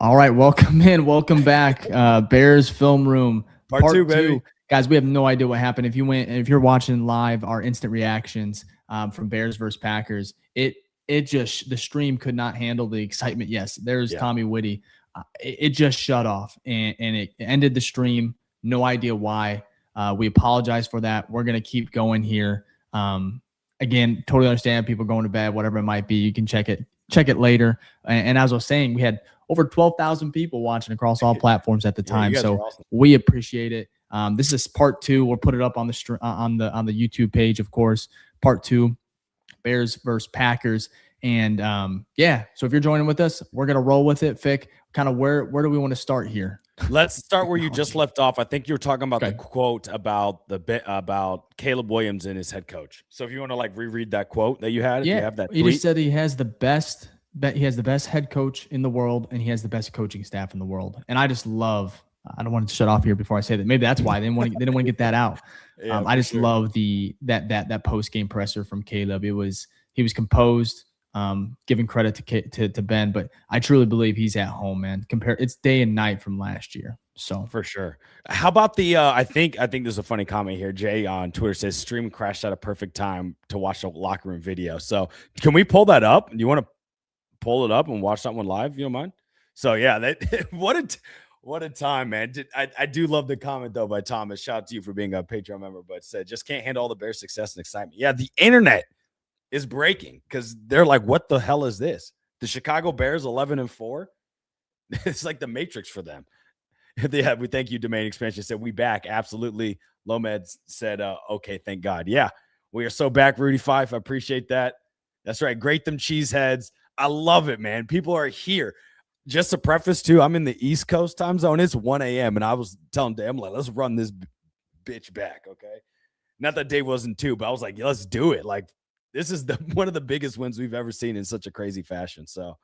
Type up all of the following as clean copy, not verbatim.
All right, welcome in. Welcome back. Bears Film Room. Part two, baby. Guys, we have no idea what happened. If you're watching live, our instant reactions from Bears versus Packers, the stream could not handle the excitement. Yes, there's Tommy Whitty. It just shut off and it ended the stream. No idea why. We apologize for that. We're going to keep going here. Again, totally understand people going to bed, whatever it might be. You can check it later. And as I was saying, we had over 12,000 people watching across all platforms at the time. So awesome. We appreciate it. This is part two. We'll put it up on the YouTube page, of course. Part two, Bears versus Packers. And so if you're joining with us, we're going to roll with it. Fick, kind of where do we want to start here? Let's start where you just left off. I think you were talking about the quote about Caleb Williams and his head coach. So if you want to reread that quote that you had, if you have that tweet. He just said he has the best head coach in the world and he has the best coaching staff in the world. And I just love. I don't want to shut off here before I say that. Maybe that's why they didn't want to get that out. I just love that post game presser from Caleb. He was composed. Giving credit to Ben, but I truly believe he's at home, man. It's day and night from last year. So for sure. How about the I think there's a funny comment here. Jay on Twitter says stream crashed at a perfect time to watch a locker room video. So can we pull that up? Do you want to pull it up and watch that one live? You don't mind? So yeah, what a time, man. I do love the comment though by Thomas. Shout out to you for being a Patreon member, but said just can't handle all the Bears success and excitement. Yeah, the internet is breaking because they're like, what the hell is this? The Chicago Bears 11-4. It's like the Matrix for them. Yeah, we thank you, Domain Expansion said we back. Absolutely. Lomed said, okay, thank God. Yeah, we are so back, Rudy Fife. I appreciate that. That's right. Grate them cheeseheads. I love it, man. People are here. Just to preface too, I'm in the East Coast time zone. It's 1 a.m. and I was telling Dave, let's run this bitch back. Okay. Not that Dave wasn't too, but I was like, yeah, let's do it. Like, this is one of the biggest wins we've ever seen in such a crazy fashion. So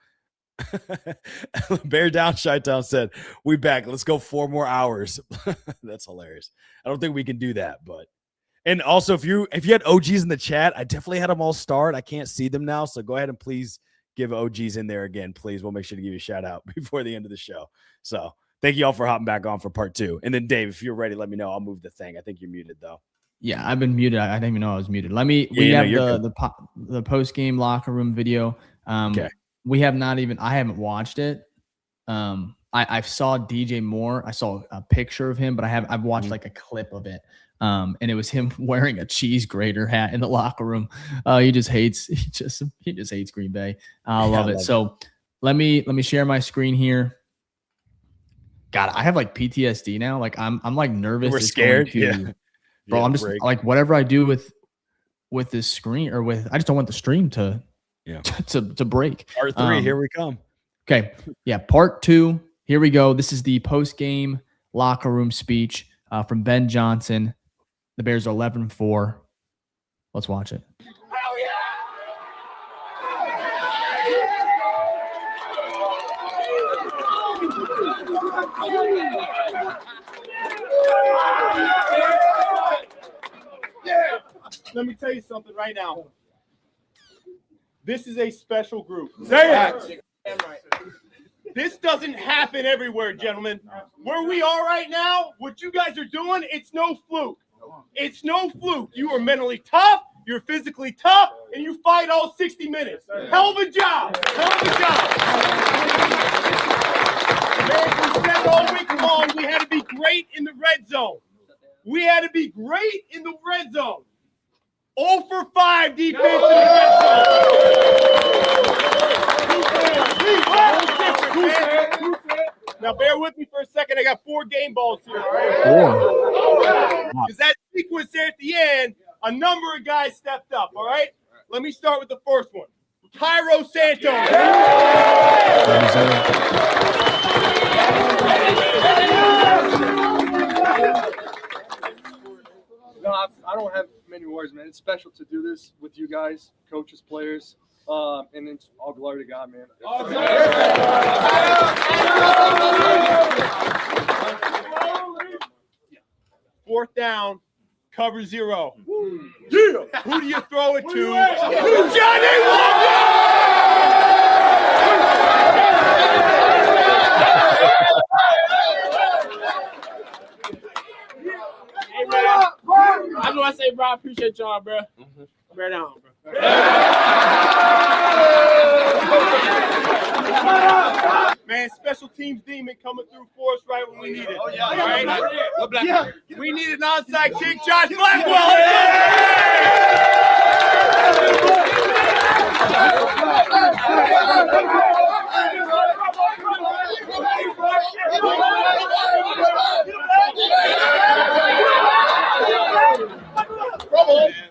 Bear Down Shoutouts said, we back. Let's go 4 more hours. That's hilarious. I don't think we can do that, but and also if you had OGs in the chat, I definitely had them all start. I can't see them now. So go ahead and please give OGs in there again, please. We'll make sure to give you a shout out before the end of the show. So thank you all for hopping back on for part 2. And then Dave, if you're ready, let me know. I'll move the thing. I think you're muted though. Yeah, I've been muted. I didn't even know I was muted. We have the post game locker room video. Okay. We have not even. I haven't watched it. I saw DJ Moore. I saw a picture of him, but I've watched like a clip of it. And it was him wearing a cheese grater hat in the locker room. He just hates Green Bay. I love it. So let me share my screen here. God, I have like PTSD now. Like I'm like nervous. We're scared. Bro, I'm just like whatever I do with this screen I just don't want the stream to break. Part 3, here we come. Okay. Yeah. Part 2. Here we go. This is the post-game locker room speech from Ben Johnson. The Bears are 11-4. Let's watch it. Hell yeah! Let me tell you something right now. This is a special group. Say it. This doesn't happen everywhere, gentlemen. Where we are right now, what you guys are doing, it's no fluke. It's no fluke. You are mentally tough, you're physically tough, and you fight all 60 minutes. Hell of a job. Hell of a job. Man, we said all week long we had to be great in the red zone. We had to be great in the red zone. 0 for 5 defense in the red zone. Now, bear with me for a second. I got 4 game balls here. All right? Because that sequence there at the end, a number of guys stepped up. All right? Let me start with the first one. Cairo Santos. No, I don't have many words, man. It's special to do this with you guys, coaches, players, and it's all glory to God, man. Fourth down, cover 0. Yeah. Who do you throw it to? Johnny Walker! appreciate y'all, bro. Right on, bro. Man, special teams demon coming through for us right when we need it. Oh, yeah. All right? What black? Yeah. We need an onside kick, Josh Blackwell.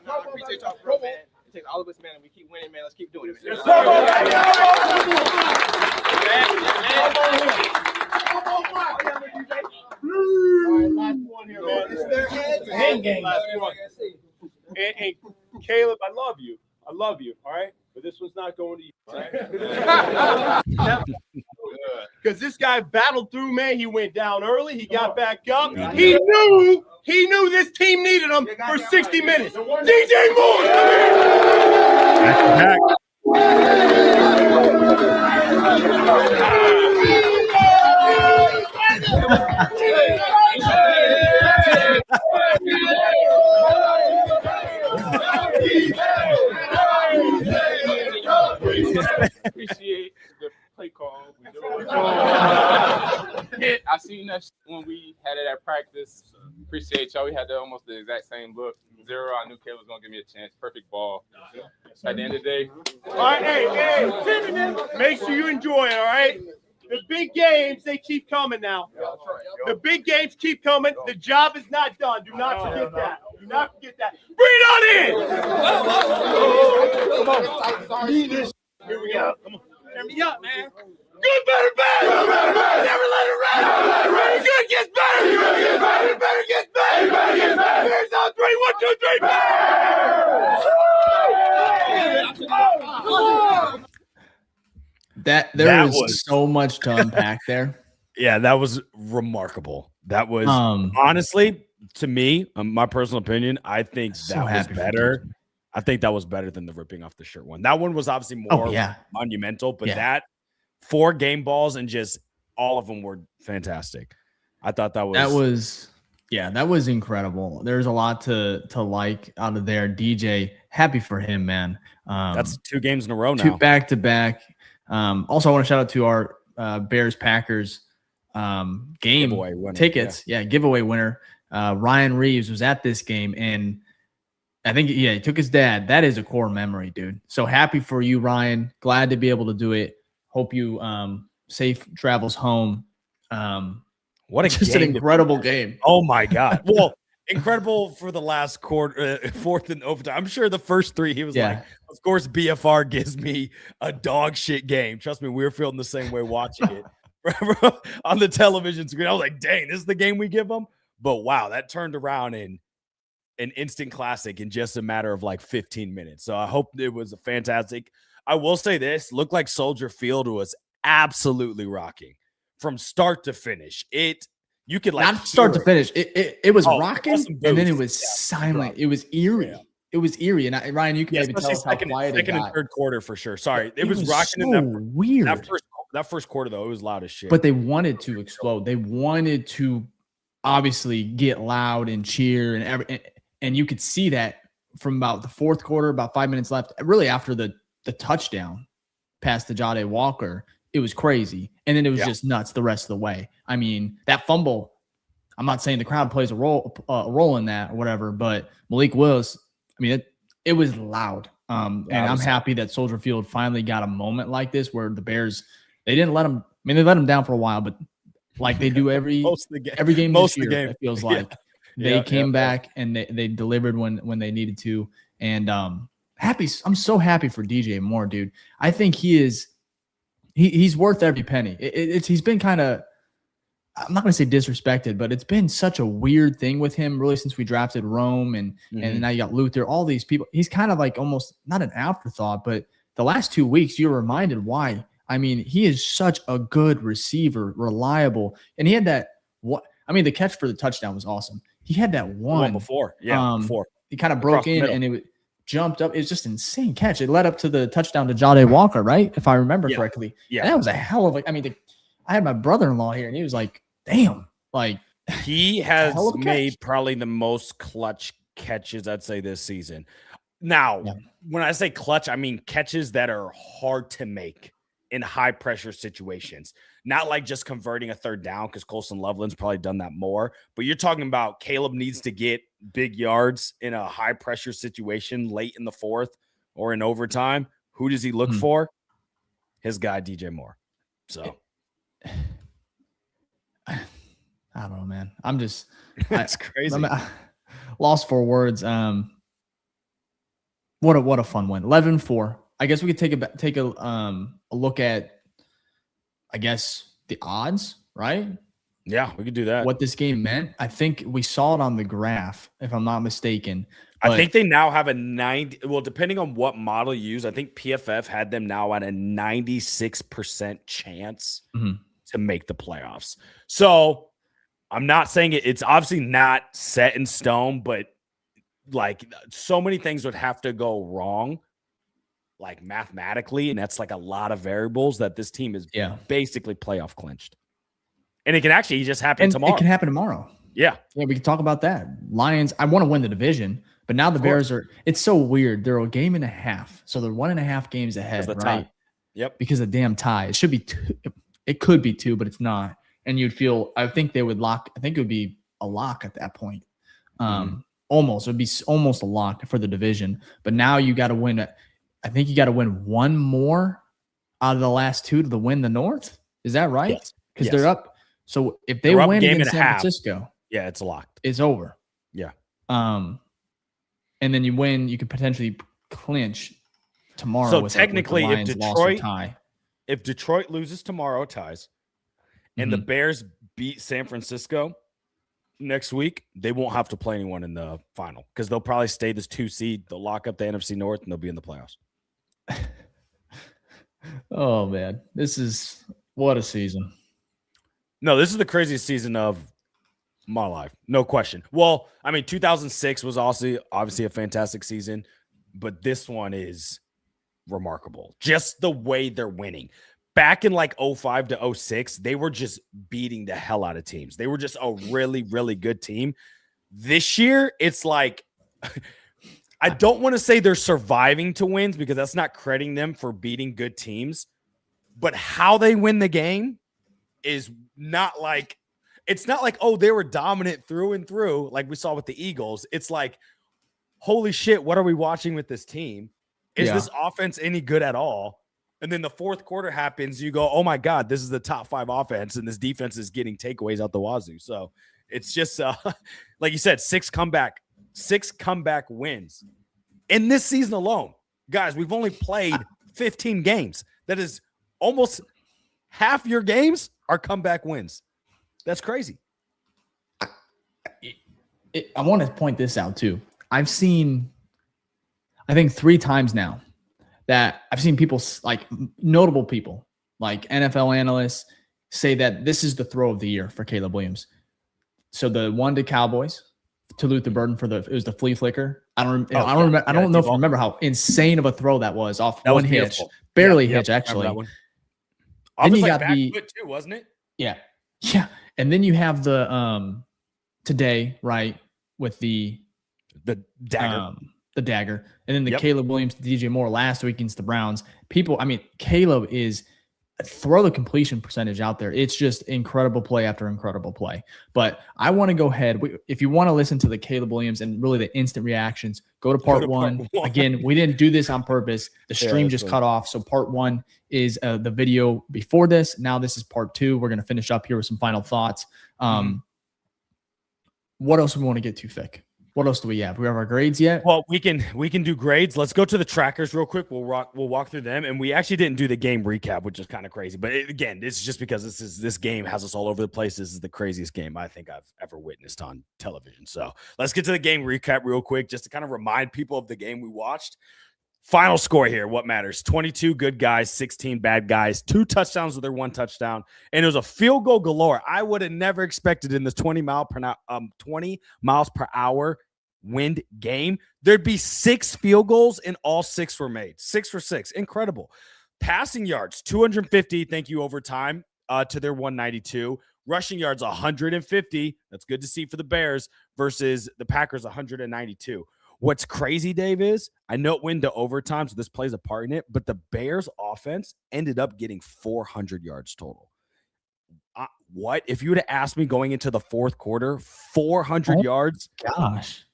I appreciate y'all, bro, man. It takes all of us, man. We keep winning, man. Let's keep doing it, man. Last one here, man. It's their hand game. Last one. And Caleb, I love you. All right? But this one's not going to you. All right? Because this guy battled through, man. He went down early. He got back up. He knew this team needed him for 60 minutes. DJ Moore, come here. Appreciate the play call. I seen that when we had it at practice. Appreciate y'all. We had almost the exact same look. 0. I knew Caleb was gonna give me a chance. Perfect ball. At the end of the day. All right, hey, make sure you enjoy it. All right. The big games, they keep coming now. The big games keep coming. The job is not done. Do not forget that. Do not forget that. Bring it on in. Come on. Here we go. Come on. Turn me up, man. Good, better, bad. Good, better, bad. Never let it rest. Good gets better. Good gets better. Better gets better. Better gets better. Here's on 3. 1, 2, 3. There was so much to unpack there. Yeah, that was remarkable. That was honestly, to me, my personal opinion, I think that was better. I think that was better than the ripping off the shirt one. That one was obviously more monumental, but that 4 game balls and just all of them were fantastic. I thought that was incredible. There's a lot to like out of there. DJ, happy for him, man. That's 2 games in a row now. 2 back-to-back. Also, I want to shout out to our Bears-Packers game giveaway winner. Tickets. Yeah, giveaway winner. Ryan Reeves was at this game, and I think, he took his dad. That is a core memory, dude. So happy for you, Ryan. Glad to be able to do it. Hope you safe travels home. What a just an incredible game. Oh, my God. Well, incredible for the last quarter, 4th and overtime. I'm sure the first 3, he was like, of course, BFR gives me a dog shit game. Trust me, we were feeling the same way watching it on the television screen. I was like, dang, this is the game we give them. But wow, that turned around in an instant classic in just a matter of like 15 minutes. So I hope it was a fantastic. I will say this, looked like Soldier Field was absolutely rocking from start to finish. You could like not start to finish. It was rocking, awesome, and then it was silent. It was eerie. Yeah. It was eerie. And Ryan, you can maybe tell us how quiet it got. Second and third quarter for sure. Sorry, it was rocking. So weird. That first quarter though, it was loud as shit. But they wanted to explode. They wanted to obviously get loud and cheer and you could see that from about the 4th quarter, about 5 minutes left. Really, after the touchdown past the Jade Walker. It was crazy. And then it was just nuts the rest of the way. I mean, that fumble, I'm not saying the crowd plays a role in that or whatever, but Malik Willis, I mean, it was loud. And I'm happy that Soldier Field finally got a moment like this where the Bears, they didn't let them, they let them down for a while, but like they do every game this year, it feels like. They came back and they delivered when they needed to. And I'm so happy for DJ Moore, dude. I think he's worth every penny. He's been kind of, I'm not going to say disrespected, but it's been such a weird thing with him really since we drafted Rome and now you got Luther, all these people. He's kind of like almost not an afterthought, but the last 2 weeks you're reminded why. I mean, he is such a good receiver, reliable. And he had that, the catch for the touchdown was awesome. He had that one before. Yeah, before. He kind of broke in and it jumped up. It was just an insane catch. It led up to the touchdown to Jade Walker, right? If I remember correctly. Yeah. And that was a hell of I had my brother-in-law here and he was like, damn. Like he has made probably the most clutch catches, I'd say, this season. Now, when I say clutch, I mean catches that are hard to make in high pressure situations. Not like just converting a third down, because Colson Loveland's probably done that more. But you're talking about Caleb needs to get big yards in a high pressure situation late in the fourth or in overtime. Who does he look for? His guy, DJ Moore. So I don't know, man. I'm just that's crazy. Lost for words. What a fun win. 11-4. I guess we could take a look at, I guess, the odds, right? Yeah, we could do that. What this game meant. I think we saw it on the graph, if I'm not mistaken. I think they now have a 90. Well, depending on what model you use, I think PFF had them now at a 96% chance to make the playoffs. So I'm not saying it's obviously not set in stone, but like so many things would have to go wrong, like mathematically, and that's like a lot of variables that this team is basically playoff clinched. And it can actually just happen tomorrow. It can happen tomorrow. Yeah, we can talk about that. Lions, I want to win the division, but now the Bears are, it's so weird. They're a game and a half. So they're 1.5 games ahead, right? Tie. Yep. Because of damn tie. It should be 2. It could be 2, but it's not. And you'd feel, I think they would lock. I think it would be a lock at that point. Almost. It would be almost a lock for the division. But now you got to win. I think you got to win one more out of the last 2 to win the North. Is that right? Because they're up. So if they win against San Francisco, it's locked. It's over. Yeah. And then you win, you could potentially clinch tomorrow. So with technically, if Detroit loses tomorrow, ties, and the Bears beat San Francisco next week, they won't have to play anyone in the final because they'll probably stay this 2 seed. They'll lock up the NFC North and they'll be in the playoffs. Oh man, what a season. No, this is the craziest season of my life. No question. Well, I mean, 2006 was also obviously a fantastic season, but this one is remarkable. Just the way they're winning. Back in like 05 to 06, they were just beating the hell out of teams. They were just a really, really good team. This year, it's like, I don't want to say they're surviving to wins because that's not crediting them for beating good teams, but how they win the game is not like, it's not like, oh, they were dominant through and through like we saw with the Eagles. It's like, holy shit, what are we watching with this team? Is this offense any good at all? And then the fourth quarter happens, you go, oh my God, this is the top 5 offense, and this defense is getting takeaways out the wazoo. So it's just like you said, 6 comeback wins in this season alone. Guys, we've only played 15 games. That is almost half your games are comeback wins. That's crazy. I want to point this out too. I've seen, I think 3 times now that I've seen people, like notable people, like NFL analysts, say that this is the throw of the year for Caleb Williams. So the one to Cowboys to Luther Burden it was the flea flicker. I don't know if you remember how insane of a throw that was off one hitch, barely hitch actually. Then you got back foot too, wasn't it? Yeah. And then you have the today, right, with the dagger. The dagger. And then the Caleb Williams to DJ Moore last week against the Browns. Caleb is throw the completion percentage out there. It's just incredible play after incredible play. But I want to go ahead. If you want to listen to the Caleb Williams and really the instant reactions, go to part one. Again, we didn't do this on purpose. The stream just cut off. So part 1 is the video before this. Now this is part 2. We're going to finish up here with some final thoughts. What else do we want to get to, Fick? What else do we have? We have our grades yet? Well, we can do grades. Let's go to the trackers real quick. We'll walk through them, and we actually didn't do the game recap, which is kind of crazy. But again, it's just because this game has us all over the place. This is the craziest game I think I've ever witnessed on television. So let's get to the game recap real quick, just to kind of remind people of the game we watched. Final score here, what matters? 22 good guys, 16 bad guys, 2 touchdowns with their 1 touchdown, and it was a field goal galore. I would have never expected in this 20 miles per hour wind game there'd be 6 field goals, and all 6 were made. 6 for 6, incredible. Passing yards, 250. Thank you overtime to their 192. Rushing yards 150. That's good to see for the Bears versus the Packers 192. What's crazy, Dave, is I know it went to overtime, so this plays a part in it, but the Bears offense ended up getting 400 yards total. What? If you would have asked me going into the fourth quarter, 400 yards? Gosh.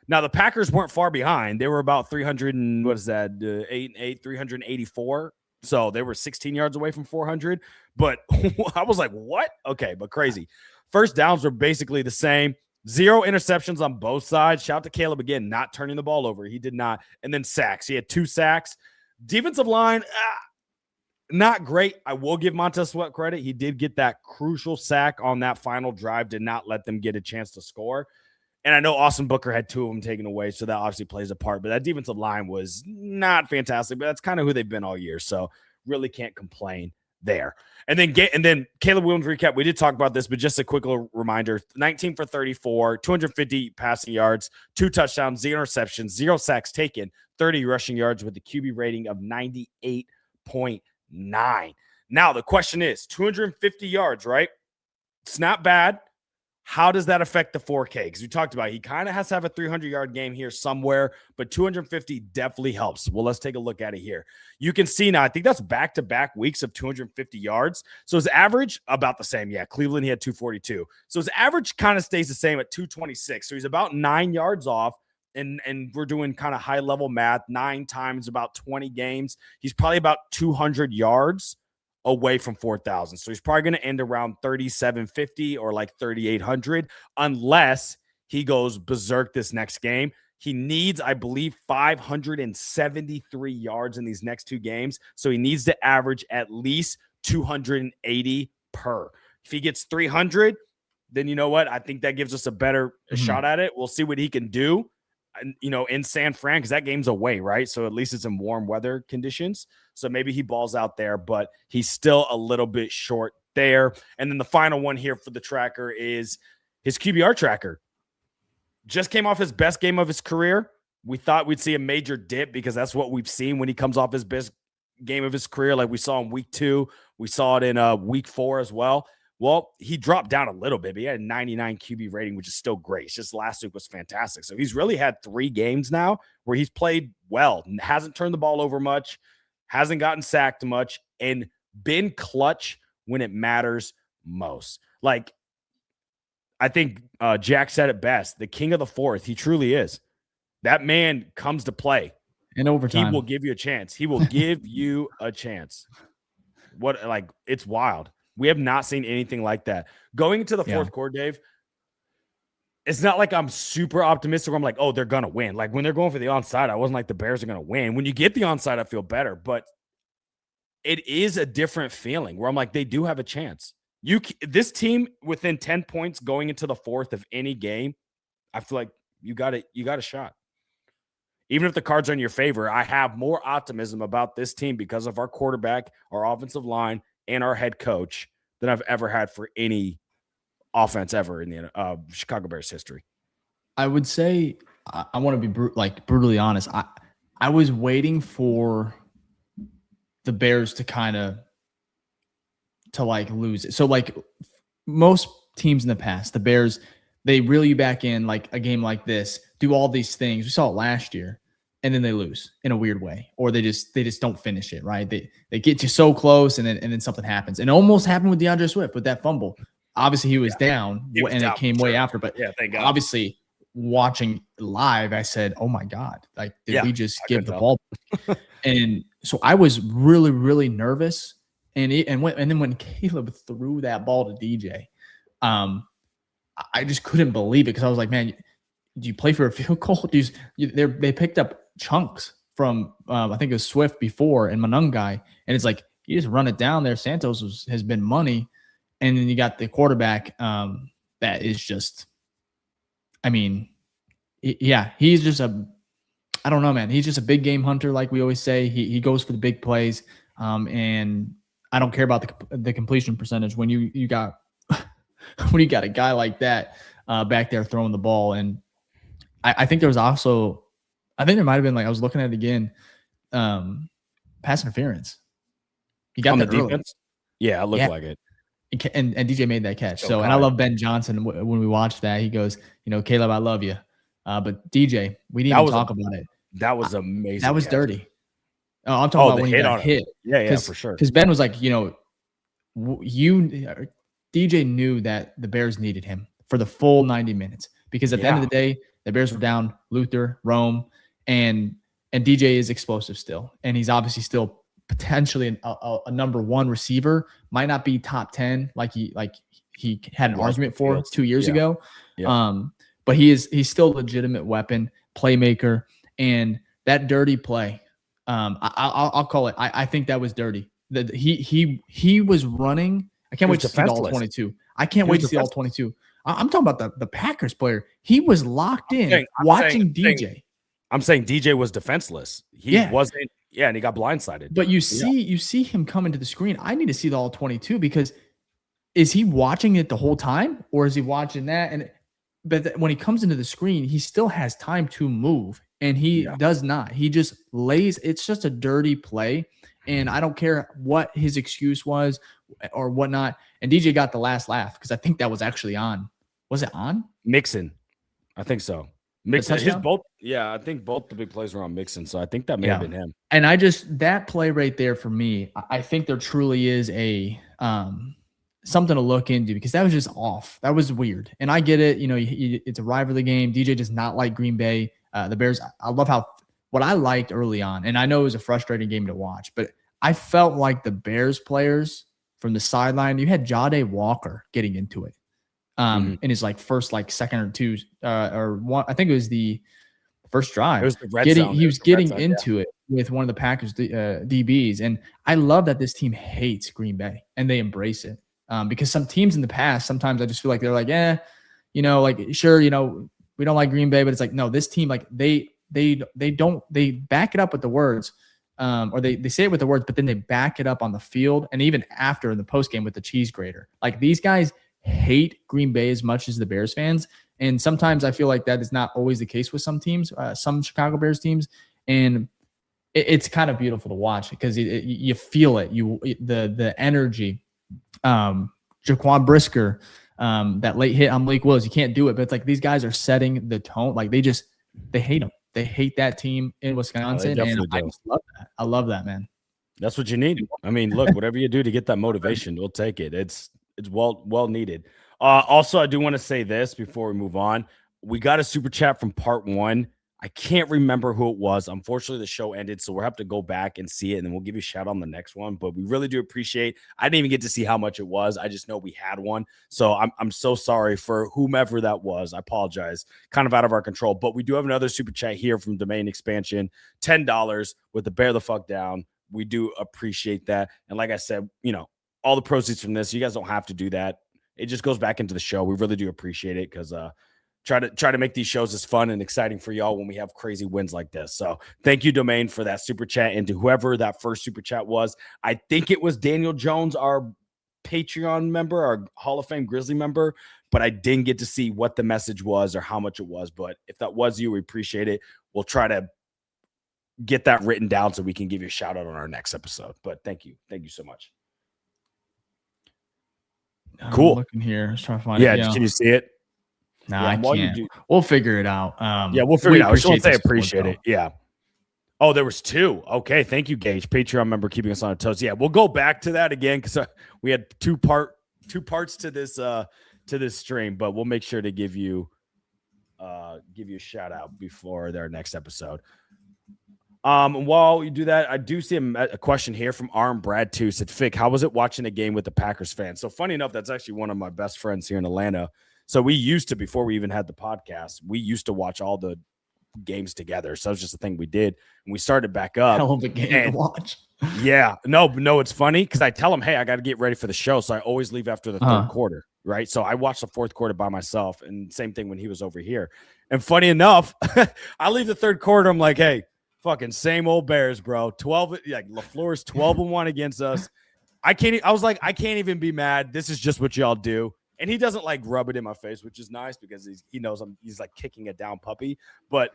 Now, the Packers weren't far behind. They were about 384. So they were 16 yards away from 400. But I was like, what? Okay, but crazy. First downs were basically the same. 0 interceptions on both sides. Shout out to Caleb again, not turning the ball over. He did not. And then sacks. He had 2 sacks. Defensive line, not great. I will give Montez Sweat credit. He did get that crucial sack on that final drive, did not let them get a chance to score. And I know Austin Booker had 2 of them taken away, so that obviously plays a part. But that defensive line was not fantastic, but that's kind of who they've been all year. So really can't complain there. And then Caleb Williams recap. We did talk about this, but just a quick little reminder: 19 for 34, 250 passing yards, 2 touchdowns, 0 interceptions, 0 sacks taken, 30 rushing yards with a QB rating of 98.9. Now the question is 250 yards, right? It's not bad. How does that affect the 4K? Because we talked about it. He kind of has to have a 300-yard game here somewhere, but 250 definitely helps. Well, let's take a look at it here. You can see now, I think that's back-to-back weeks of 250 yards. So his average, about the same. Yeah, Cleveland, he had 242. So his average kind of stays the same at 226. So he's about 9 yards off, and we're doing kind of high-level math, 9 times about 20 games. He's probably about 200 yards away from 4,000. So he's probably going to end around 3,750 or like 3,800 unless he goes berserk this next game. He needs, I believe, 573 yards in these next 2 games. So he needs to average at least 280 per. If he gets 300, then you know what? I think that gives us a better shot at it. We'll see what he can do, in San Fran, because that game's away, right? So at least it's in warm weather conditions. So maybe he balls out there, but he's still a little bit short there. And then the final one here for the tracker is his QBR tracker. Just came off his best game of his career. We thought we'd see a major dip because that's what we've seen when he comes off his best game of his career. Like we saw in week 2, we saw it in week 4 as well. Well, he dropped down a little bit, but he had a 99 QB rating, which is still great. It's just last week was fantastic. So he's really had 3 games now where he's played well, hasn't turned the ball over much, hasn't gotten sacked much, and been clutch when it matters most. Like, I think Jack said it best, the king of the fourth. He truly is. That man comes to play. In overtime. He will give you a chance. He will give you a chance. It's wild. We have not seen anything like that. Going into the fourth quarter, Dave, it's not like I'm super optimistic where I'm like, oh, they're going to win. Like when they're going for the onside, I wasn't like the Bears are going to win. When you get the onside, I feel better. But it is a different feeling where I'm like, they do have a chance. This team within 10 points going into the fourth of any game, I feel like you got a shot. Even if the cards are in your favor, I have more optimism about this team because of our quarterback, our offensive line, and our head coach than I've ever had for any offense ever in the Chicago Bears history. I would say I want to be brutally honest. I was waiting for the Bears to lose it. So like most teams in the past, the Bears, they reel you back in like a game like this, do all these things. We saw it last year. And then they lose in a weird way, or they just don't finish it, right? They get you so close, and then something happens. And it almost happened with DeAndre Swift with that fumble. Obviously, he was down, it came way after. But thank God. Obviously, watching live, I said, "Oh my God! Like, did we just give the ball?" And so I was really, really nervous. And then when Caleb threw that ball to DJ, I just couldn't believe it because I was like, "Man, do you play for a field goal?" They picked up chunks from I think it was Swift before and Manungai, and it's like you just run it down there. Santos has been money, and then you got the quarterback that is just, I mean, he's just I don't know, man. He's just a big game hunter, like we always say. He goes for the big plays, and I don't care about the completion percentage when you got when you got a guy like that back there throwing the ball. And I think there was also, I think there might have been, like, I was looking at it again, pass interference. He got on that the early. defense. Yeah, it looked like it. and DJ made that catch. So and I love Ben Johnson. When we watched that, he goes, Caleb, I love you. But DJ, we didn't even talk about it. That was amazing. That was catch. dirty. Oh, I'm talking about when he got hit. Yeah, for sure. Because Ben was like, DJ knew that the Bears needed him for the full 90 minutes because at the end of the day, the Bears were down Luther, Rome, and DJ is explosive still. And he's obviously still potentially a number one receiver, might not be top 10 like he had an argument for 2 years ago. Yeah. But he's still a legitimate weapon, playmaker, and that dirty play. I'll call it. I think that was dirty. He was running. I can't wait to see all 22. I can't wait to see all 22. I'm talking about the Packers player. He was locked in watching DJ. I'm saying DJ was defenseless. He wasn't. Yeah, and he got blindsided. But you see him come into the screen. I need to see the all 22 because is he watching it the whole time or is he watching that? But when he comes into the screen, he still has time to move, and he does not. He just lays. It's just a dirty play, and I don't care what his excuse was or whatnot. And DJ got the last laugh because I think that was actually on. Was it on? Mixon, I think so. Mixon, I think both the big plays were on Mixon, so I think that may have been him. And that play right there for me, I think there truly is a something to look into because that was just off. That was weird. And I get it. It's a rivalry game. DJ does not like Green Bay. The Bears, I love what I liked early on, and I know it was a frustrating game to watch, but I felt like the Bears players from the sideline, you had Jade Walker getting into it. In his second or two or one, I think it was the first drive. It was the red zone. He was getting into it with one of the Packers DBs, and I love that this team hates Green Bay and they embrace it. Because some teams in the past, sometimes I just feel like they're like, sure, we don't like Green Bay, but it's like, no, this team, like they back it up with the words, or they say it with the words, but then they back it up on the field and even after in the post game with the cheese grater. Like these guys hate Green Bay as much as the Bears fans, and sometimes I feel like that is not always the case with some teams, some Chicago Bears teams, and it's kind of beautiful to watch because you feel it, the energy. Jaquan Brisker, that late hit on Malik Willis, you can't do it, but it's like these guys are setting the tone. Like they hate them. They hate that team in Wisconsin, and I just love that. I love that, man. That's what you need. I mean, look, whatever you do to get that motivation, we'll take it. It's well needed. Also, I do want to say this before we move on. We got a super chat from part 1. I can't remember who it was. Unfortunately, the show ended, so we'll have to go back and see it, and then we'll give you a shout out on the next one. But we really do appreciate. I didn't even get to see how much it was. I just know we had one. So I'm so sorry for whomever that was. I apologize. Kind of out of our control. But we do have another super chat here from Domain Expansion. $10 with the Bear the Fuck Down. We do appreciate that. And like I said, all the proceeds from this, you guys don't have to do that. It just goes back into the show. We really do appreciate it because try to make these shows as fun and exciting for y'all when we have crazy wins like this. So thank you, Domain, for that super chat. And to whoever that first super chat was, I think it was Daniel Jones, our Patreon member, our Hall of Fame Grizzly member, but I didn't get to see what the message was or how much it was. But if that was you, we appreciate it. We'll try to get that written down so we can give you a shout out on our next episode. But thank you. Thank you so much. Cool. I'm looking here. I was trying to find it. Yeah. Can you see it? No, I can't. We'll figure it out. We'll figure it out. We'll say appreciate it. Yeah. Oh, there was 2. Okay. Thank you, Gage. Patreon member keeping us on our toes. Yeah. We'll go back to that again because we had two parts to this stream, but we'll make sure to give you a shout out before their next episode. While you do that, I do see a question here from Arm Brad too. Said, Fick, how was it watching a game with the Packers fans? So funny enough, that's actually one of my best friends here in Atlanta. So we used to, before we even had the podcast, we used to watch all the games together. So it was just a thing we did. And we started back up. Hell of a game to watch. Yeah. No, it's funny because I tell them, hey, I got to get ready for the show. So I always leave after the third quarter, right? So I watched the fourth quarter by myself. And same thing when he was over here. And funny enough, I leave the third quarter. I'm like, hey, fucking same old Bears, bro. 12, like LaFleur's 12-1 against us. I was like, I can't even be mad. This is just what y'all do. And he doesn't like rub it in my face, which is nice because he knows he's like kicking a down puppy. But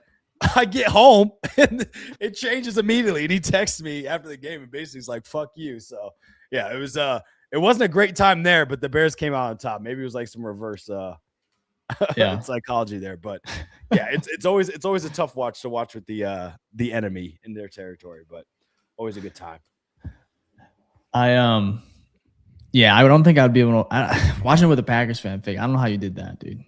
I get home and it changes immediately. And he texts me after the game and basically is like, fuck you. So yeah, it It wasn't a great time there, but the Bears came out on top. Maybe it was like some reverse psychology there. But yeah, it's always a tough watch to watch with the enemy in their territory, but always a good time. I don't think I'd be able to watching it with a Packers fan. I don't know how you did that, dude.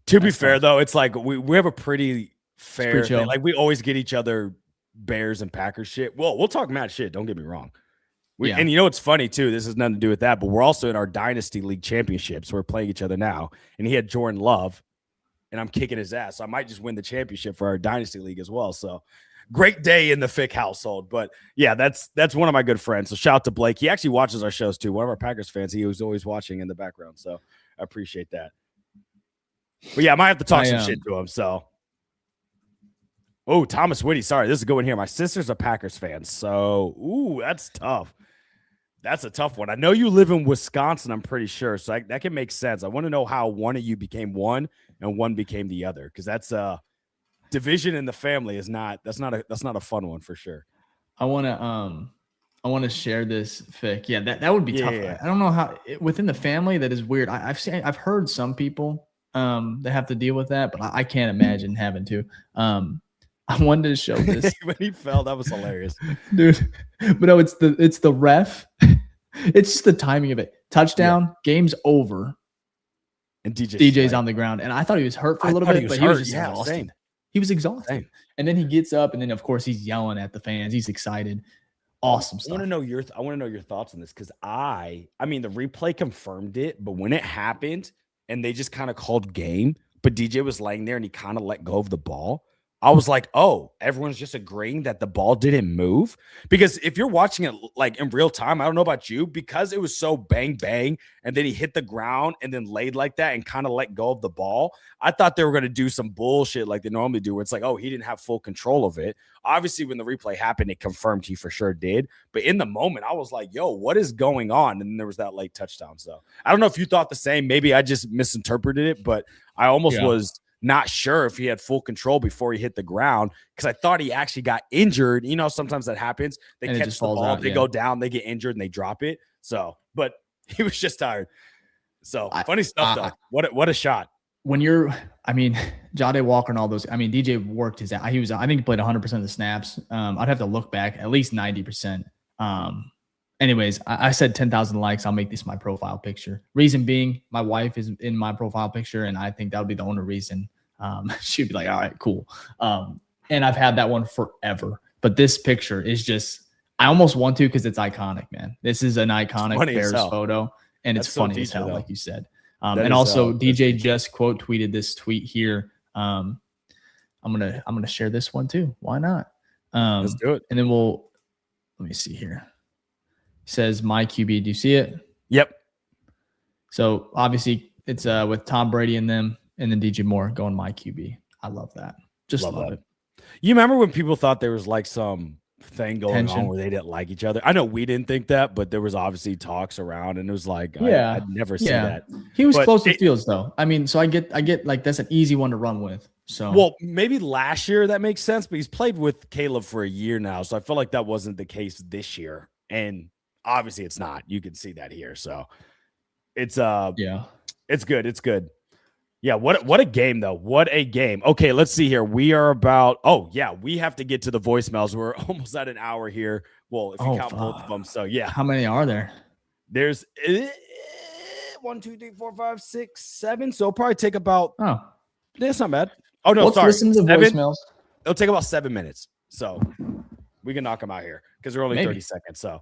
To be fair, though, it's like we have a pretty fair thing. Like we always get each other Bears and Packers shit. Well, we'll talk mad shit. Don't get me wrong. And you know what's funny too? This has nothing to do with that, but we're also in our Dynasty League championships. We're playing each other now, and he had Jordan Love, and I'm kicking his ass. So I might just win the championship for our Dynasty League as well. So great day in the Fick household. But yeah, that's one of my good friends. So shout out to Blake. He actually watches our shows too. One of our Packers fans. He was always watching in the background. So I appreciate that. But yeah, I might have to talk some shit to him. So. Oh, Thomas Whitty. Sorry, this is going here. My sister's a Packers fan. So, that's tough. That's a tough one. I know you live in Wisconsin, I'm pretty sure. So that can make sense. I want to know how one of you became one and one became the other, because that's division in the family is not a fun one for sure. I want to share this, Fick. Yeah, that would be tough. Yeah. I don't know how within the family that is weird. I've heard some people that have to deal with that, but I can't imagine having to. I wanted to show this. When he fell, that was hilarious. Dude. But no, it's the ref. It's just the timing of it. Touchdown, game's over. And DJ's on the ground. And I thought he was hurt for a little bit, but he was just exhausted. Same. He was exhausted. Same. And then he gets up, and then of course he's yelling at the fans. He's excited. Awesome stuff. I want to know your thoughts on this, because I mean the replay confirmed it, but when it happened and they just kind of called game, but DJ was laying there and he kind of let go of the ball, I was like, oh, everyone's just agreeing that the ball didn't move. Because if you're watching it like in real time, I don't know about you, because it was so bang, bang, and then he hit the ground and then laid like that and kind of let go of the ball. I thought they were going to do some bullshit like they normally do, where it's like, oh, he didn't have full control of it. Obviously, when the replay happened, it confirmed he for sure did. But in the moment, I was like, yo, what is going on? And then there was that late touchdown. So I don't know if you thought the same. Maybe I just misinterpreted it, but I almost was not sure if he had full control before he hit the ground, because I thought he actually got injured. You know, sometimes that happens. They catch the ball, they go down, they get injured, and they drop it. So, but he was just tired. So funny stuff, though. What a shot. When Jade Walker and all those, DJ worked his out. I think he played 100% of the snaps. I'd have to look back, at least 90%. Anyways, I said 10,000 likes. I'll make this my profile picture. Reason being, my wife is in my profile picture, and I think that would be the only reason. She'd be like, all right, cool. And I've had that one forever. But this picture is just, I almost want to, because it's iconic, man. This is an iconic Bears photo, and it's funny as hell, like you said. And also, DJ just quote tweeted this tweet here. I'm gonna share this one too. Why not? Let's do it. And then let me see here. It says my QB. Do you see it? Yep. So obviously it's with Tom Brady and them, and then DJ Moore going my QB. I love that. Just love it. You remember when people thought there was like some thing going on where they didn't like each other? I know we didn't think that, but there was obviously talks around, and it was like, I'd never see that. He was close to Fields though. So I get like, that's an easy one to run with. So well, maybe last year that makes sense, but he's played with Caleb for a year now, so I feel like that wasn't the case this year, and obviously it's not. You can see that here, so it's it's good. It's good. Yeah, what a game, though. What a game. Okay, let's see here. We are about we have to get to the voicemails. We're almost at an hour here. Well, if you count both of them. So, yeah. How many are there? There's 1, 2, 3, 4, 5, 6, 7. So, it'll probably take about that's not bad. Oh, no, sorry. Let's listen to voicemails. It'll take about 7 minutes. So, we can knock them out here because they're only 30 seconds. So,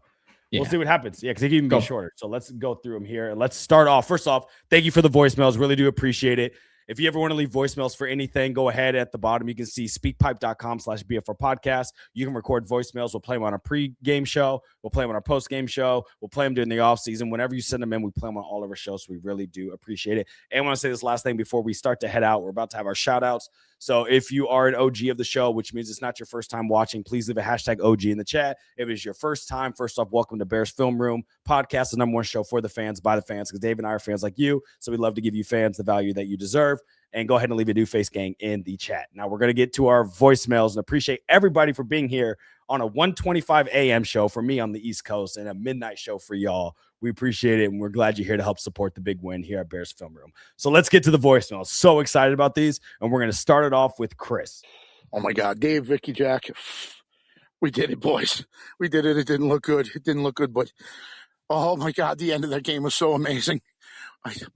we'll see what happens. Yeah, because they can even go shorter. So let's go through them here. And let's start off. First off, thank you for the voicemails. Really do appreciate it. If you ever want to leave voicemails for anything, go ahead at the bottom. You can see speakpipe.com/BFR Podcast. You can record voicemails. We'll play them on our pre-game show. We'll play them on our post-game show. We'll play them during the offseason. Whenever you send them in, we play them on all of our shows. So we really do appreciate it. And I want to say this last thing before we start to head out. We're about to have our shout-outs. So if you are an OG of the show, which means it's not your first time watching, please leave a hashtag OG in the chat. If it is your first time, first off, welcome to Bears Film Room Podcast, the #1 show for the fans, by the fans, because Dave and I are fans like you. So we love to give you fans the value that you deserve. And go ahead and leave a new face gang in the chat. Now we're going to get to our voicemails and appreciate everybody for being here on a 1:25 a.m. show for me on the East Coast and a midnight show for y'all. We appreciate it, and we're glad you're here to help support the big win here at Bears Film Room. So let's get to the voicemails. So excited about these, and we're going to start it off with Chris. Oh, my God. Dave, Vicky, Jack, we did it, boys. We did it. It didn't look good. But, oh, my God, the end of that game was so amazing.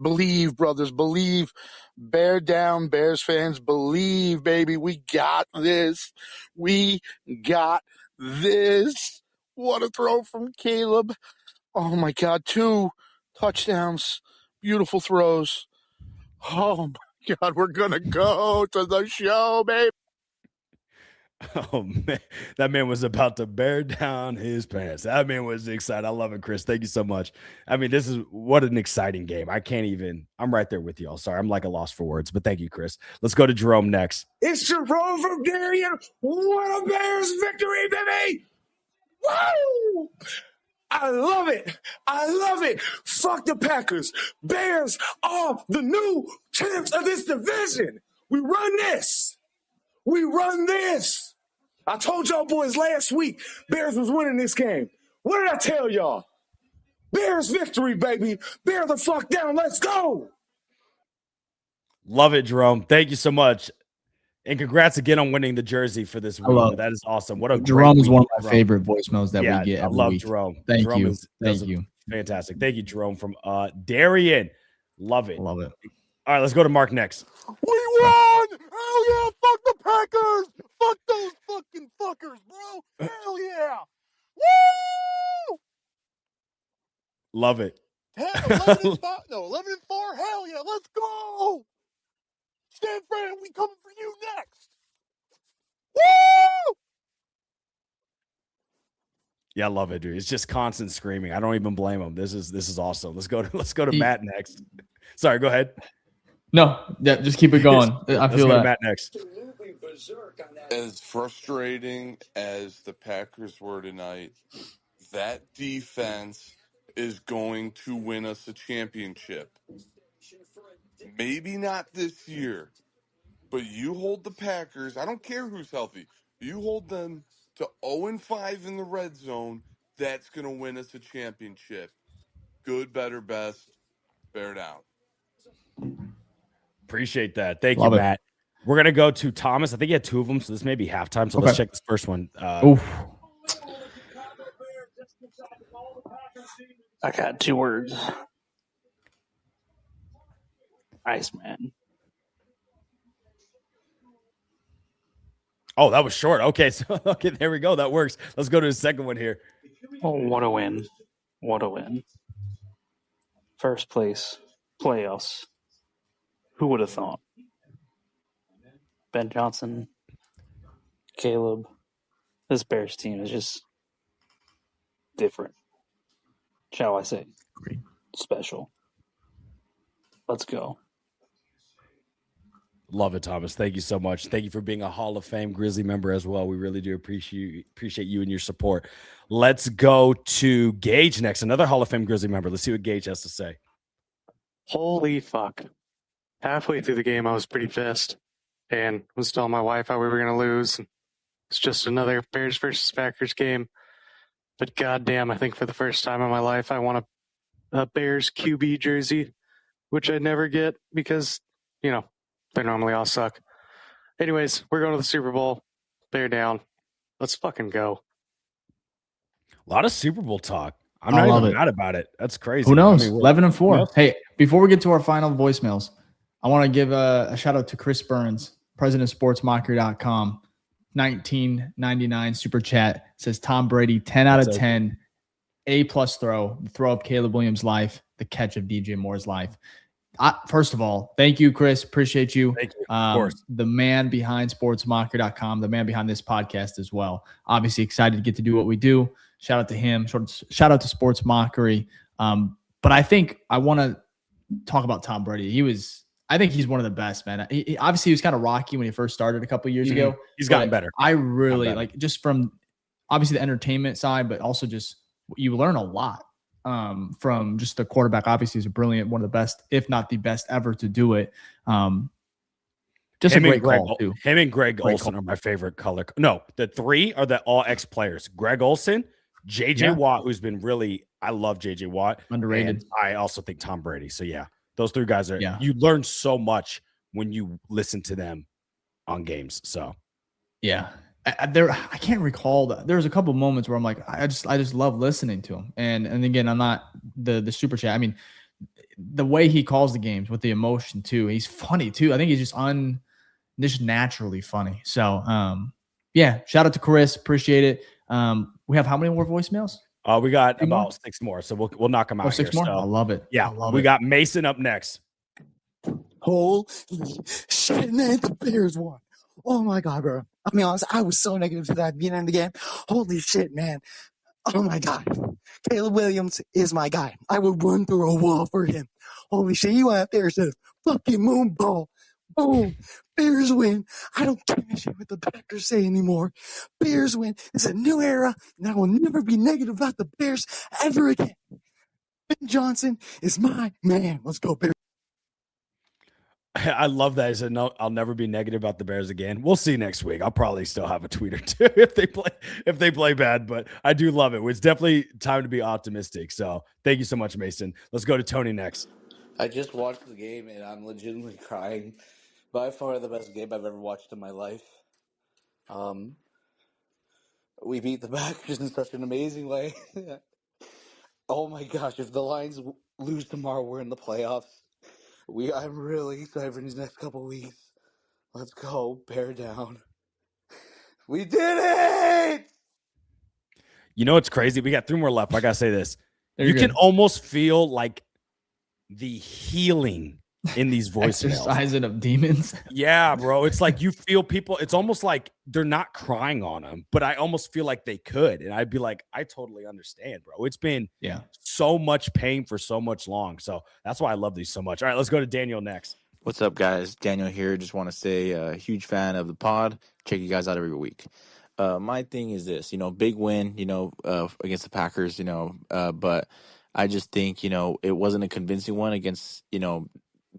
Believe, brothers, believe. Bear down, Bears fans. Believe, baby. We got this. We got this. What a throw from Caleb. Oh, my God. 2 touchdowns. Beautiful throws. Oh, my God. We're going to go to the show, baby. Oh, man. That man was about to bear down his pants. That man was excited. I love it, Chris. Thank you so much. I mean, this is what an exciting game. I'm right there with y'all. Sorry, I'm like a loss for words, but thank you, Chris. Let's go to Jerome next. It's Jerome from Darien. What a Bears victory, baby! Woo! I love it. I love it. Fuck the Packers. Bears are the new champs of this division. We run this. We run this. I told y'all boys last week Bears was winning this game. What did I tell y'all? Bears victory, baby. Bear the fuck down. Let's go. Love it, Jerome. Thank you so much. And congrats again on winning the jersey for this week. That is awesome. What a Jerome is one of my Jerome. favorite voicemails that we get. I love week. Jerome. Thank Jerome you. Thank you. Fantastic. Thank you, Jerome from Darien. Love it. Love it. All right, let's go to Mark next. We won! Hell yeah! Fuck the Packers! Fuck those fucking fuckers, bro! Hell yeah! Woo! Love it. 11 and 5, no, 11 and 4. Hell yeah! Let's go! San Fran, we coming for you next. Woo! Yeah, I love it, dude. It's just constant screaming. I don't even blame him. This is awesome. Let's go to Matt next. Sorry, go ahead. No, yeah, just keep it going. I feel that. Matt next. As frustrating as the Packers were tonight, that defense is going to win us a championship. Maybe not this year, but you hold the Packers, I don't care who's healthy, you hold them to 0-5 in the red zone, that's going to win us a championship. Good, better, best, bear down. Appreciate that. Thank you, Matt. We're going to go to Thomas. I think he had 2 of them, so this may be halftime. So let's check this first one. I got 2 words. Iceman. Oh, that was short. Okay, okay, there we go. That works. Let's go to the second one here. Oh, what a win. What a win. First place, playoffs. Who would have thought? Ben Johnson, Caleb, this Bears team is just different. Shall I say? Great. Special. Let's go. Love it, Thomas. Thank you so much. Thank you for being a Hall of Fame Grizzly member as well. We really do appreciate you and your support. Let's go to Gage next, another Hall of Fame Grizzly member. Let's see what Gage has to say. Holy fuck. Halfway through the game, I was pretty pissed and was telling my wife how we were going to lose. It's just another Bears versus Packers game. But goddamn, I think for the first time in my life, I want a Bears QB jersey, which I never get because, you know, they normally all suck. Anyways, we're going to the Super Bowl. Bear down. Let's fucking go. A lot of Super Bowl talk. I'm not even mad about it. That's crazy. Who knows? I mean, 11 and 4. Hey, before we get to our final voicemails, I want to give a shout out to Chris Burns, president of sportsmockery.com. 1999 super chat says Tom Brady 10 out of 10, A+ throw, the throw of Caleb Williams' life, the catch of DJ Moore's life. First of all, thank you, Chris. Appreciate you. Thank you. Of course. The man behind sportsmockery.com, the man behind this podcast as well. Obviously excited to get to do what we do. Shout out to him. Shout out to Sports Mockery. But I think I want to talk about Tom Brady. I think he's one of the best, man. He obviously, he was kind of rocky when he first started a couple of years ago. He's gotten better. I really like, just from obviously the entertainment side, but also just you learn a lot from just the quarterback. Obviously, he's a brilliant, one of the best, if not the best ever to do it. Just him a great and Greg, call too. Him and Greg Great Olson call. are my favorite color. No, the three are the all X players. Greg Olson, JJ Watt, who's been really, I love JJ Watt. Underrated. And I also think Tom Brady. So yeah, those three guys are, Yeah. you learn so much when you listen to them on games. So yeah. I can't recall that. There's a couple moments where I'm like, I just love listening to him. And again, I'm not the super chat. I mean, the way he calls the games with the emotion too. He's funny too. I think he's just naturally funny. So yeah, shout out to Chris. Appreciate it. We have how many more voicemails? We got 2 more? about 6 more. So we'll knock them out. 6 here. more? So, I love it. yeah, I love we it. got Mason up next. Holy shit, man, the Bears won. Oh my God, bro. I'll be honest, I was so negative to that beginning of the game. Holy shit, man. Oh my God. Caleb Williams is my guy. I would run through a wall for him. Holy shit, he went out there and said, fucking moon ball. Boom. Bears win. I don't give a shit what the Packers say anymore. Bears win. It's a new era, and I will never be negative about the Bears ever again. Ben Johnson is my man. Let's go, Bears. I love that. I said, no, I'll never be negative about the Bears again. We'll see next week. I'll probably still have a tweet or two if they play bad, but I do love it. It's definitely time to be optimistic. So thank you so much, Mason. Let's go to Tony next. I just watched the game and I'm legitimately crying. By far the best game I've ever watched in my life. We beat the Packers in such an amazing way. Oh my gosh, if the Lions lose tomorrow, we're in the playoffs. I'm really excited for these next couple weeks. Let's go, bear down. We did it! You know what's crazy? We got 3 more left. I gotta say this. You're You good. can almost feel like the healing in these voicemails. Exercising of demons. Yeah, bro. It's like you feel people. It's almost like they're not crying on them, but I almost feel like they could. And I'd be like, I totally understand, bro. It's been so much pain for so much long. So that's why I love these so much. All right, let's go to Daniel next. What's up, guys? Daniel here. Just want to say a huge fan of the pod. Check you guys out every week. My thing is this, big win, against the Packers, but I just think, it wasn't a convincing one against,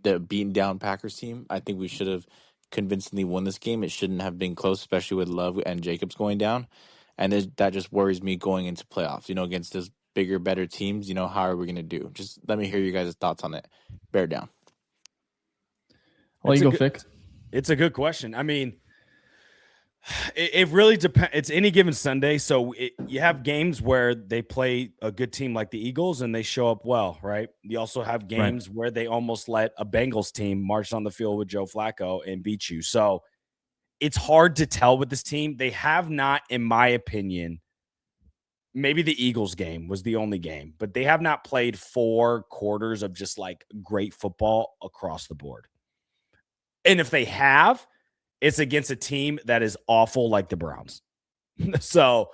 the beaten down Packers team. I think we should have convincingly won this game. It shouldn't have been close, especially with Love and Jacobs going down. And that just worries me going into playoffs, against those bigger, better teams. How are we going to do? Just let me hear you guys' thoughts on it. Bear down. Well, you go, Fick. It's a good question. I mean, it really depends. It's any given Sunday. So you have games where they play a good team like the Eagles and they show up well, right? You also have games where they almost let a Bengals team march on the field with Joe Flacco and beat you. So it's hard to tell with this team. They have not, in my opinion, maybe the Eagles game was the only game, but they have not played 4 quarters of just like great football across the board. And if they have, it's against a team that is awful like the Browns. So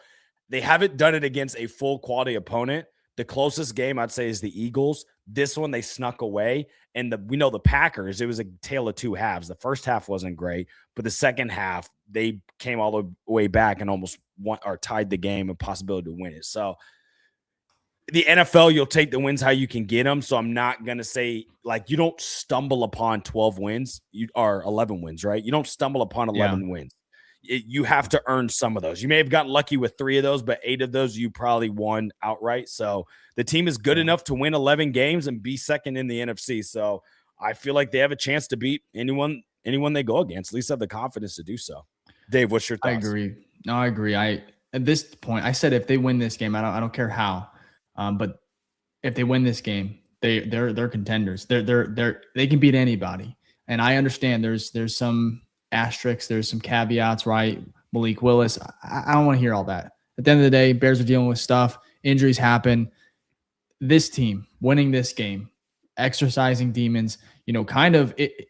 they haven't done it against a full quality opponent. The closest game I'd say is the Eagles. This one they snuck away. And we know the Packers, it was a tale of 2 halves. The first half wasn't great, but the second half, they came all the way back and almost won or tied the game, a possibility to win it. So the NFL, you'll take the wins how you can get them. So I'm not going to say, like, you don't stumble upon 12 wins. You are 11 wins, right? You don't stumble upon 11 wins. You have to earn some of those. You may have gotten lucky with 3 of those, but 8 of those you probably won outright. So the team is good enough to win 11 games and be second in the NFC. So I feel like they have a chance to beat anyone they go against. At least have the confidence to do so. Dave, what's your thoughts? I agree. No, I agree. At this point, I said if they win this game, I don't care how. But if they win this game, they're contenders. They can beat anybody. And I understand there's some asterisks, there's some caveats, right? Malik Willis. I don't want to hear all that. At the end of the day, Bears are dealing with stuff. Injuries happen. This team winning this game, exercising demons, kind of it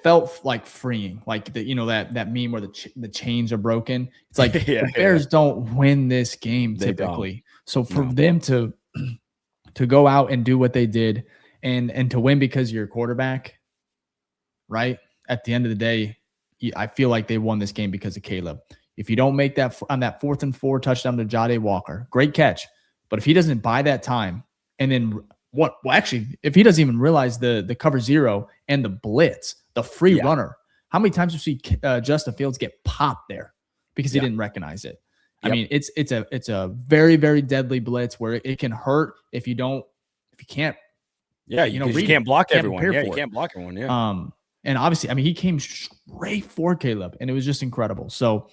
felt like freeing, like that meme where the chains are broken. It's like the Bears don't win this game typically. So for them to go out and do what they did and to win because you're a quarterback, right? At the end of the day, I feel like they won this game because of Caleb. If you don't make that on that 4th and 4 touchdown to Jade Walker, great catch. But if he doesn't buy that time and then Well, actually, if he doesn't even realize the cover zero and the blitz, the free runner, how many times do you see Justin Fields get popped there because he didn't recognize it? I mean, it's a very, very deadly blitz where it can hurt if you can't. Yeah, you can't block everyone. Yeah, you can't block everyone. Yeah. And obviously, I mean, he came straight for Caleb, and it was just incredible. So,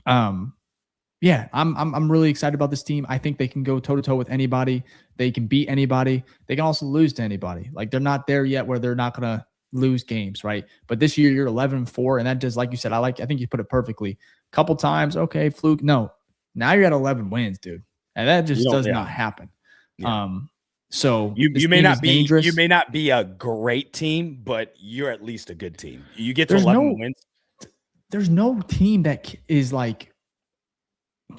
yeah, I'm really excited about this team. I think they can go toe to toe with anybody. They can beat anybody. They can also lose to anybody. Like, they're not there yet where they're not gonna lose games, right? But this year you're 11-4, and that just, like you said, I think you put it perfectly. A couple times, okay, fluke. No, now you're at 11 wins, dude, and that just does not happen. Yeah. So you may not be a great team, but you're at least a good team. You get to 11 wins. There's no team that is like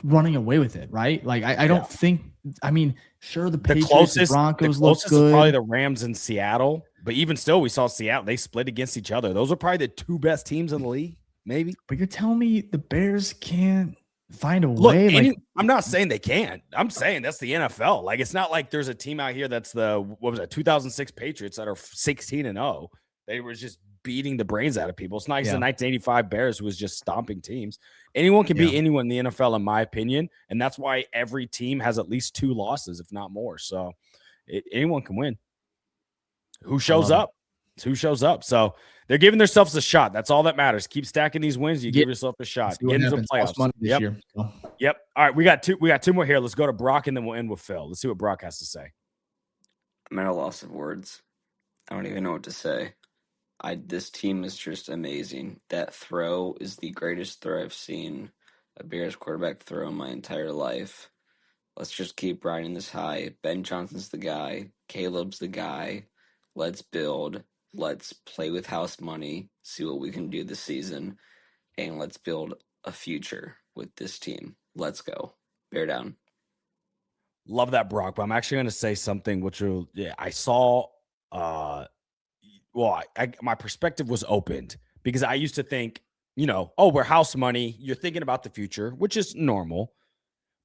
running away with it, right? Like I don't think. I mean, sure, the Patriots, the Broncos look good. Is probably the Rams in Seattle, but even still, we saw Seattle. They split against each other. Those are probably the two best teams in the league, maybe. But you're telling me the Bears can't find a way? I'm not saying they can't. I'm saying that's the NFL. Like, it's not like there's a team out here that's the 2006 Patriots that are 16-0. They were just beating the brains out of people. It's not like the 1985 Bears who was just stomping teams. Anyone can beat anyone in the NFL, in my opinion, and that's why every team has at least 2 losses, if not more. So anyone can win. Who shows up? It's who shows up. So they're giving themselves a shot. That's all that matters. Keep stacking these wins. You give yourself a shot. Get into the playoffs. Year, so. Yep. All right, we got two more here. Let's go to Brock, and then we'll end with Phil. Let's see what Brock has to say. I'm at a loss of words. I don't even know what to say. This team is just amazing. That throw is the greatest throw I've seen a Bears quarterback throw in my entire life. Let's just keep riding this high. Ben Johnson's the guy. Caleb's the guy. Let's build. Let's play with house money, see what we can do this season, and let's build a future with this team. Let's go. Bear down. Love that, Brock. But I'm actually going to say something which I saw. My perspective was opened because I used to think, we're house money. You're thinking about the future, which is normal.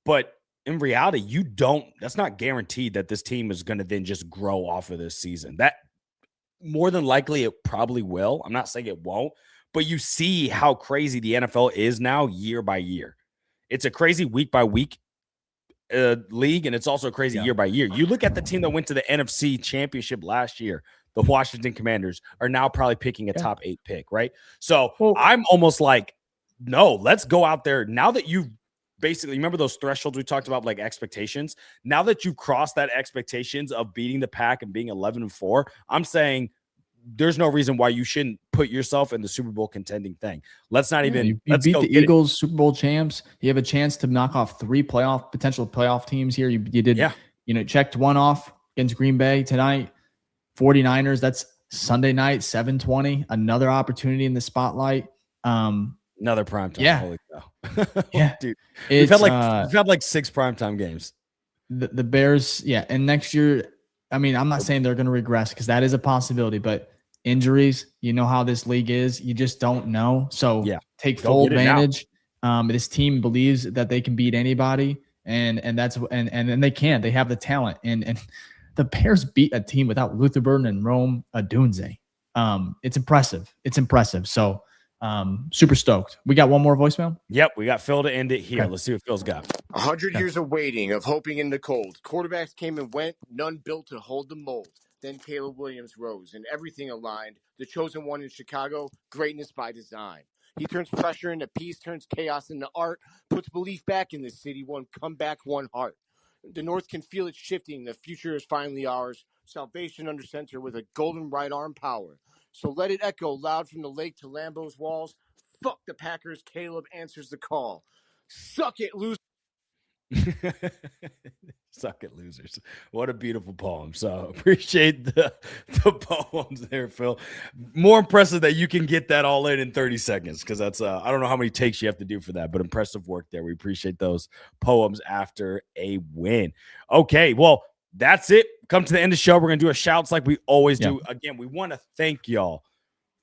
But in reality, that's not guaranteed that this team is going to then just grow off of this season. That more than likely it probably will. I'm not saying it won't, but you see how crazy the NFL is now year by year. It's a crazy week by week league, and it's also crazy year by year. You look at the team that went to the NFC Championship last year. The Washington Commanders are now probably picking a top 8 pick, right? So I'm almost like, no, let's go out there. Now that you've basically, remember those thresholds we talked about, like expectations? Now that you've crossed that expectations of beating the pack and being 11-4, I'm saying there's no reason why you shouldn't put yourself in the Super Bowl contending thing. Let's not even. You let's beat the Eagles, Super Bowl champs. You have a chance to knock off 3 potential playoff teams here. You did, checked one off against Green Bay tonight. 49ers, that's Sunday night, 7:20. Another opportunity in the spotlight. Another primetime. Yeah. Holy cow. Yeah. Dude. We've had like 6 primetime games. The Bears, and next year, I mean, I'm not saying they're going to regress because that is a possibility, but injuries, you know how this league is. You just don't know. So take full advantage. This team believes that they can beat anybody, and they can. They have the talent. And the Bears beat a team without Luther Burden and Rome Odunze. It's impressive. So super stoked. We got one more voicemail? Yep, we got Phil to end it here. Okay. Let's see what Phil's got. 100 years of waiting, of hoping in the cold. Quarterbacks came and went, none built to hold the mold. Then Caleb Williams rose, and everything aligned. The chosen one in Chicago, greatness by design. He turns pressure into peace, turns chaos into art, puts belief back in the city, one comeback, one heart. The North can feel it shifting. The future is finally ours. Salvation under center with a golden right arm power. So let it echo loud from the lake to Lambeau's walls. Fuck the Packers. Caleb answers the call. Suck it, losers. Suck it, losers. What a beautiful poem. So appreciate the poems there, Phil. More impressive that you can get that all in 30 seconds because that's I don't know how many takes you have to do for that, but impressive work there. We appreciate those poems after a win. Okay, well, that's it. Come to the end of the show. We're going to do a shouts like we always do. Again, we want to thank y'all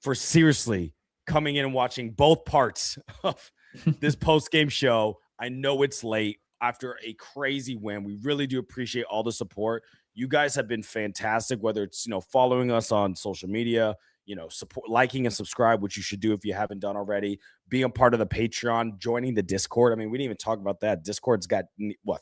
for seriously coming in and watching both parts of this post-game show. I know it's late. after a crazy win. We really do appreciate all the support. You guys have been fantastic, whether it's, following us on social media, support, liking and subscribe, which you should do if you haven't done already, being a part of the Patreon, joining the Discord. I mean, we didn't even talk about that. Discord's got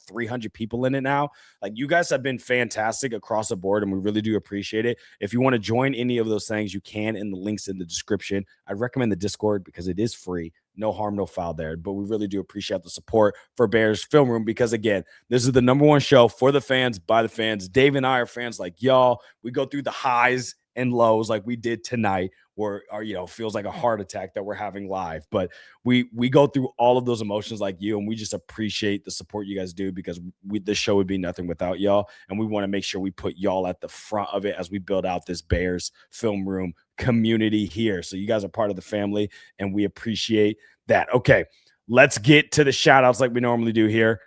300 people in it now. Like, you guys have been fantastic across the board, and we really do appreciate it. If you want to join any of those things, you can in the links in the description. I'd recommend the Discord because it is free. No harm, no foul there. But we really do appreciate the support for Bears Film Room because, again, this is the #1 show for the fans, by the fans. Dave and I are fans like y'all. We go through the highs and lows like we did tonight, where feels like a heart attack that we're having live. But we go through all of those emotions like you, and we just appreciate the support you guys do because this show would be nothing without y'all. And we want to make sure we put y'all at the front of it as we build out this Bears Film Room community here. So you guys are part of the family, and we appreciate that. Okay, let's get to the shout outs like we normally do here.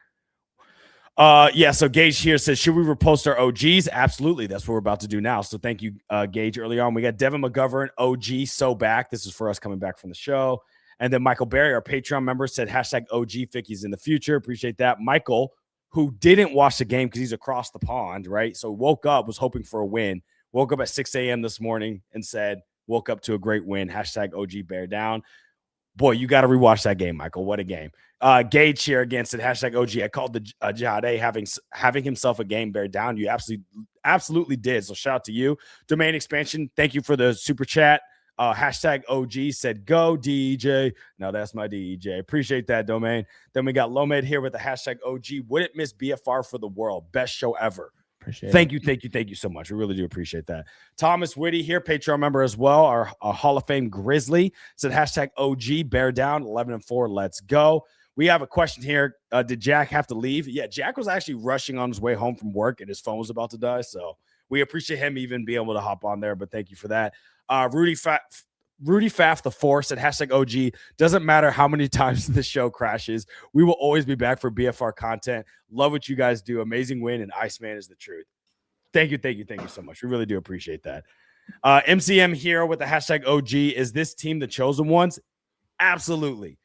So Gage here says, should we repost our OGs? Absolutely. That's what we're about to do now. So thank you, Gage. Early on, we got Devin McGovern, OG, so back. This is for us coming back from the show. And then Michael Berry, our Patreon member, said hashtag OG Ficky's in the future. Appreciate that. Michael, who didn't watch the game because he's across the pond, right? So woke up, was hoping for a win. Woke up at 6 a.m. this morning and said, woke up to a great win. Hashtag OG Bear Down. Boy, you got to rewatch that game, Michael. What a game. Gage here again said hashtag OG. I called the Jade having himself a game bear down. You absolutely did. So shout out to you. Domain expansion. Thank you for the super chat. Hashtag OG said go DJ. No, that's my DJ. Appreciate that, Domain. Then we got Lomed here with the hashtag OG. Wouldn't miss BFR for the world. Best show ever. Thank you so much. We really do appreciate that. Thomas Whitty here, Patreon member as well. Our Hall of Fame Grizzly said hashtag OG bear down 11-4. Let's go. We have a question here. Did Jack have to leave? Yeah, Jack was actually rushing on his way home from work and his phone was about to die. So we appreciate him even being able to hop on there. But thank you for that. Rudy Faff the Force said hashtag OG. Doesn't matter how many times the show crashes. We will always be back for BFR content. Love what you guys do. Amazing win, and Iceman is the truth. Thank you so much. We really do appreciate that. MCM here with the hashtag OG. Is this team the chosen ones? Absolutely.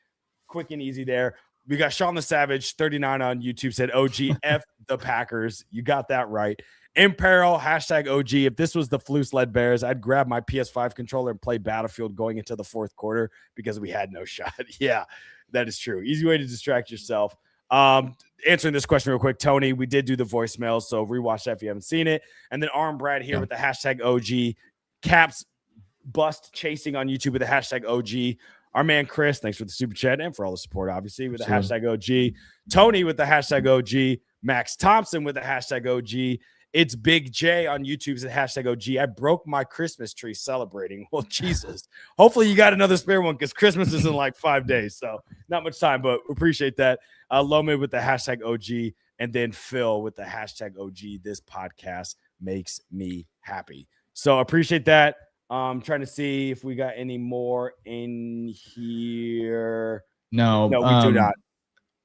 Quick and easy there. We got Sean the Savage, 39 on YouTube, said OG F the Packers. You got that right. Imperial, hashtag OG. If this was the Flus-led Bears, I'd grab my PS5 controller and play Battlefield going into the fourth quarter because we had no shot. Yeah, that is true. Easy way to distract yourself. Answering this question real quick, Tony, we did do the voicemail, so rewatch that if you haven't seen it. And then Arm Brad here with the hashtag OG. Caps Bust Chasing on YouTube with the hashtag OG. Our man Chris, thanks for the super chat and for all the support, obviously, with the hashtag OG. Tony with the hashtag OG. Max Thompson with the hashtag OG. It's Big J on YouTube's the hashtag OG. I broke my Christmas tree celebrating. Well, Jesus. Hopefully you got another spare one because Christmas is in like 5 days. So not much time, but appreciate that. Lomid with the hashtag OG. And then Phil with the hashtag OG. This podcast makes me happy. So appreciate that. I'm trying to see if we got any more in here. No, we do not.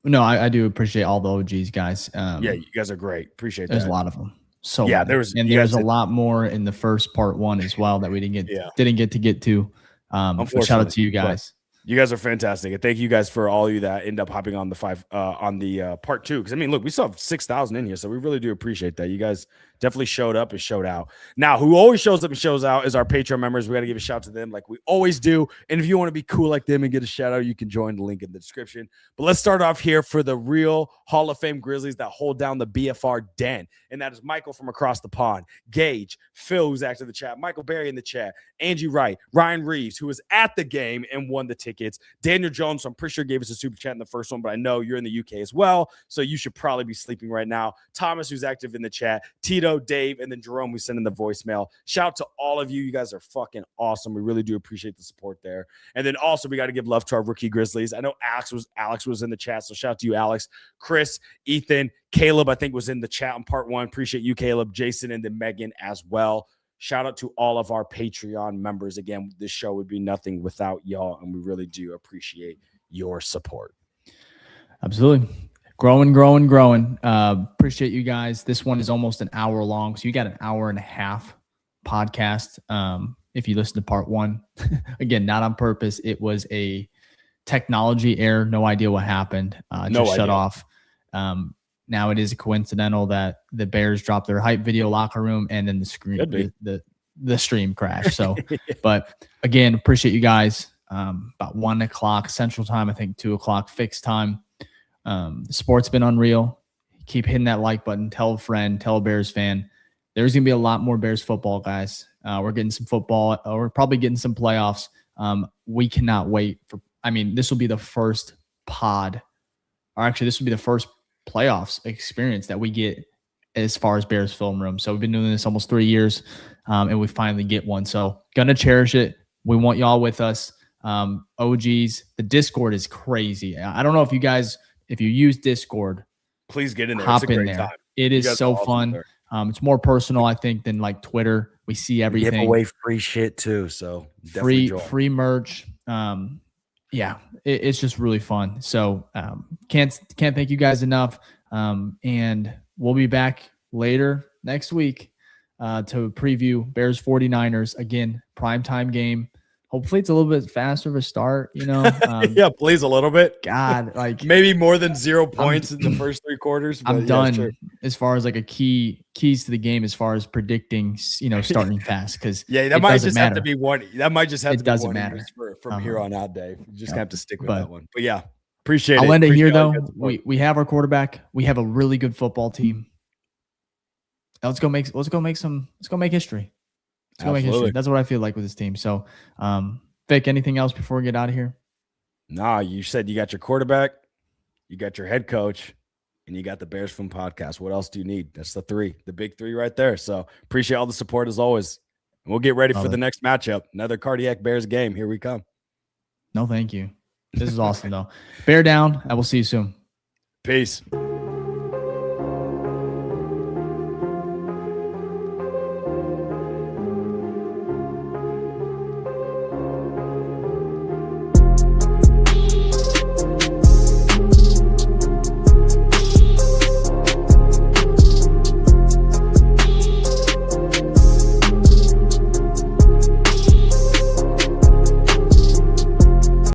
No, I do appreciate all the OGs, guys. Yeah, you guys are great. Appreciate that. There's a lot of them. So yeah, there's a lot more in the first part one as well that we didn't get to. But shout out to you guys. You guys are fantastic, and thank you guys for all of you that end up hopping on the part two. Because I mean, look, we still have 6,000 in here, so we really do appreciate that. You guys definitely showed up and showed out. Now, who always shows up and shows out is our Patreon members. We got to give a shout to them, like we always do. And if you want to be cool like them and get a shout out, you can join the link in the description. But let's start off here for the real Hall of Fame Grizzlies that hold down the BFR den, and that is Michael from across the pond, Gage, Phil, who's active in the chat, Michael Berry in the chat, Angie Wright, Ryan Reeves, who was at the game and won the tickets, Daniel Jones, I'm pretty sure gave us a super chat in the first one, but I know you're in the UK as well, so you should probably be sleeping right now. Thomas, who's active in the chat, Tito, Dave, and then Jerome, who's sending the voicemail. Shout out to all of you. You guys are fucking awesome. We really do appreciate the support there. And then also we got to give love to our rookie Grizzlies. I know Alex was in the chat, so shout out to you, Alex. Chris, Ethan, Caleb, I think was in the chat on part one. Appreciate you, Caleb, Jason, and then Megan as well. Shout out to all of our Patreon members. Again, this show would be nothing without y'all, and we really do appreciate your support. Absolutely. Growing. Appreciate you guys. This one is almost an hour long, so you got an hour and a half podcast. If you listen to part one, again, not on purpose. It was a technology error. No idea what happened. Just shut off. Now it is coincidental that the Bears dropped their hype video locker room and then the stream crashed. So, but again, appreciate you guys. About 1 o'clock Central Time, I think 2 o'clock fixed time. The sport's been unreal. Keep hitting that like button. Tell a friend, tell a Bears fan. There's going to be a lot more Bears football, guys. We're getting some football. We're probably getting some playoffs. We cannot wait this will be the first pod, or actually this will be the first playoffs experience that we get as far as Bears film room. So we've been doing this almost 3 years, and we finally get one. So gonna cherish it. We want y'all with us. OGs, the Discord is crazy. I don't know if you guys, if you use Discord, please get in there. Hop it's a in great there. time. It is so fun. There. It's more personal, I think, than like Twitter. We see everything. Give away free shit too. So free merch. It's just really fun. So can't thank you guys enough. And we'll be back later next week to preview Bears 49ers again, primetime game. Hopefully it's a little bit faster of a start, yeah, please, a little bit. God, like maybe more than 0 points in the first 3 quarters. I'm done as far as like keys to the game as far as predicting, starting fast, because that might just have to be one. That might just have to be doesn't one matter from here on out, Dave. You just have to stick with that one. But yeah, appreciate it. I'll end it here though. We have our quarterback. We have a really good football team. Let's go make history. Let's go make history. That's what I feel like with this team. So, Vic, anything else before we get out of here? Nah, you said you got your quarterback, you got your head coach, and you got the Bears Film Podcast. What else do you need? That's the big three right there. So appreciate all the support as always. And we'll get ready for the next matchup. Another Cardiac Bears game. Here we come. No, thank you. This is awesome though. Bear down. I will see you soon. Peace.